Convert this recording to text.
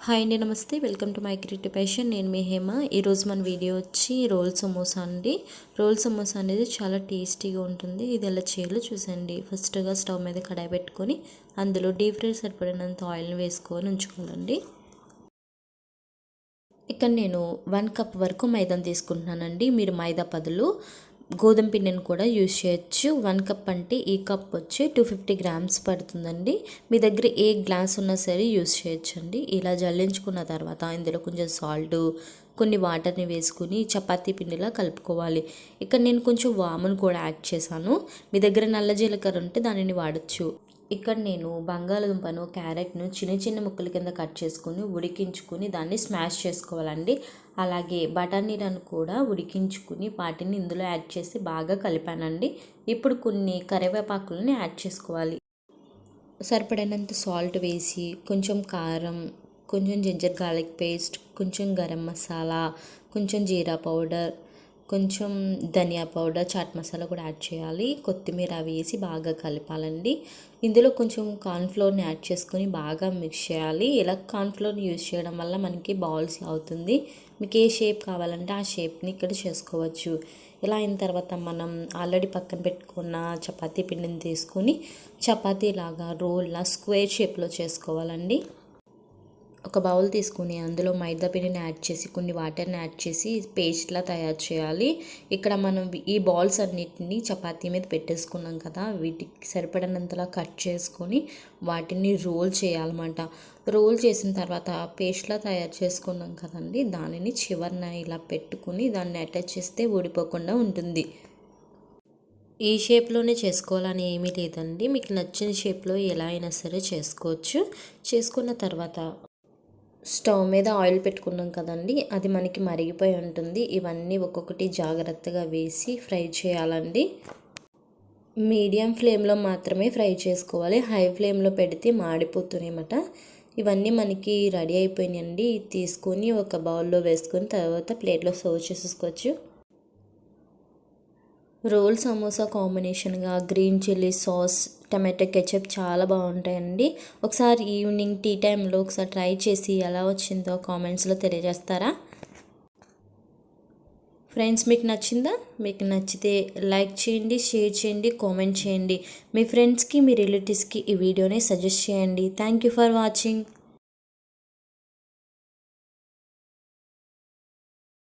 Hi అండి, నమస్తే. Welcome to my creative passion. నేను మీ హేమ. ఈరోజు మన వీడియో వచ్చి రోల్ సమోసా అండి. రోల్ సమోసా అనేది చాలా టేస్టీగా ఉంటుంది. ఇది ఎలా చేయాలో చూసండి. ఫస్ట్గా స్టవ్ మీద కడాయి పెట్టుకొని అందులో డీప్ ఫ్రై సరిపడినంత ఆయిల్ని వేసుకొని ఉంచుకోవాలండి. ఇక్కడ నేను 1 కప్ వరకు మైదాని తీసుకుంటున్నానండి. మీరు మైదా బదులు గోధుమ పిండిని కూడా యూజ్ చేయొచ్చు. 1 కప్ అంటే ఈ కప్ వచ్చి 250 గ్రామ్స్ పడుతుందండి. మీ దగ్గర ఏ గ్లాస్ ఉన్నా సరే యూజ్ చేయొచ్చండి. ఇలా జల్లించుకున్న తర్వాత ఇందులో కొంచెం సాల్ట్, కొన్ని వాటర్ని వేసుకుని చపాతీ పిండిలా కలుపుకోవాలి. ఇక్కడ నేను కొంచెం వామును కూడా యాడ్ చేశాను. మీ దగ్గర నల్ల జీలకర్ర ఉంటే దానిని వాడచ్చు. ఇక్కడ నేను బంగాళదుంపను, క్యారెట్ను చిన్న చిన్న ముక్కల కింద కట్ చేసుకుని ఉడికించుకుని దాన్ని స్మాష్ చేసుకోవాలండి. అలాగే బఠానీలను కూడా ఉడికించుకుని వాటిని ఇందులో యాడ్ చేసి బాగా కలిపానండి. ఇప్పుడు కొన్ని కరివేపాకులని యాడ్ చేసుకోవాలి. సరిపడినంత సాల్ట్ వేసి కొంచెం కారం, కొంచెం జింజర్ గార్లిక్ పేస్ట్, కొంచెం గరం మసాలా, కొంచెం జీరా పౌడర్, కొంచెం ధనియా పౌడర్, చాట్ మసాలా కూడా యాడ్ చేయాలి. కొత్తిమీర వేసి బాగా కలపాలండి. ఇందులో కొంచెం కార్న్ఫ్లోర్ని యాడ్ చేసుకొని బాగా మిక్స్ చేయాలి. ఇలా కార్న్ఫ్లోర్ని యూజ్ చేయడం వల్ల మనకి బాల్స్ అవుతుంది. మీకు ఏ షేప్ కావాలంటే ఆ షేప్ని ఇక్కడ చేసుకోవచ్చు. ఇలా అయిన తర్వాత మనం ఆల్రెడీ పక్కన పెట్టుకున్న చపాతీ పిండిని తీసుకుని చపాతీలాగా రోల్లా స్క్వేర్ షేప్లో చేసుకోవాలండి. ఒక బౌల్ తీసుకుని అందులో మైదా పిండిని యాడ్ చేసి కొన్ని వాటర్ని యాడ్ చేసి పేస్ట్లా తయారు చేయాలి. ఇక్కడ మనం ఈ బాల్స్ అన్నిటిని చపాతీ మీద పెట్టేసుకున్నాం కదా, వీటికి సరిపడినంతలా కట్ చేసుకొని వాటిని రోల్ చేయాలన్నమాట. రోల్ చేసిన తర్వాత పేస్ట్లా తయారు చేసుకున్నాం కదండి, దానిని చివరన ఇలా పెట్టుకుని దాన్ని అటాచ్ చేస్తే ఊడిపోకుండా ఉంటుంది. ఈ షేప్లోనే చేసుకోవాలని ఏమీ లేదండి. మీకు నచ్చిన షేప్లో ఎలా అయినా సరే చేసుకోవచ్చు. చేసుకున్న తర్వాత స్టవ్ మీద ఆయిల్ పెట్టుకున్నాం కదండి, అది మనకి మరిగిపోయి ఉంటుంది. ఇవన్నీ ఒక్కొక్కటి జాగ్రత్తగా వేసి ఫ్రై చేయాలండి. మీడియం ఫ్లేమ్లో మాత్రమే ఫ్రై చేసుకోవాలి. హై ఫ్లేమ్లో పెడితే మాడిపోతున్నాయన్నమాట. ఇవన్నీ మనకి రెడీ అయిపోయినాయండి. తీసుకొని ఒక బౌల్లో వేసుకొని తర్వాత ప్లేట్లో సర్వ్ చేసేసుకోవచ్చు. రోల్ సమోసా కాంబినేషన్గా green chilli sauce, tomato ketchup చాలా బాగుంటాయండి. ఒకసారి ఈవినింగ్ టీ టైంలో ఒకసారి ట్రై చేసి ఎలా వచ్చిందో కామెంట్స్లో తెలియజేస్తారా? ఫ్రెండ్స్, మీకు నచ్చిందా? మీకు నచ్చితే లైక్ చేయండి, షేర్ చేయండి, కామెంట్ చేయండి. మీ ఫ్రెండ్స్కి, మీ రిలేటివ్స్కి ఈ వీడియోని సజెస్ట్ చేయండి. Thank you for watching.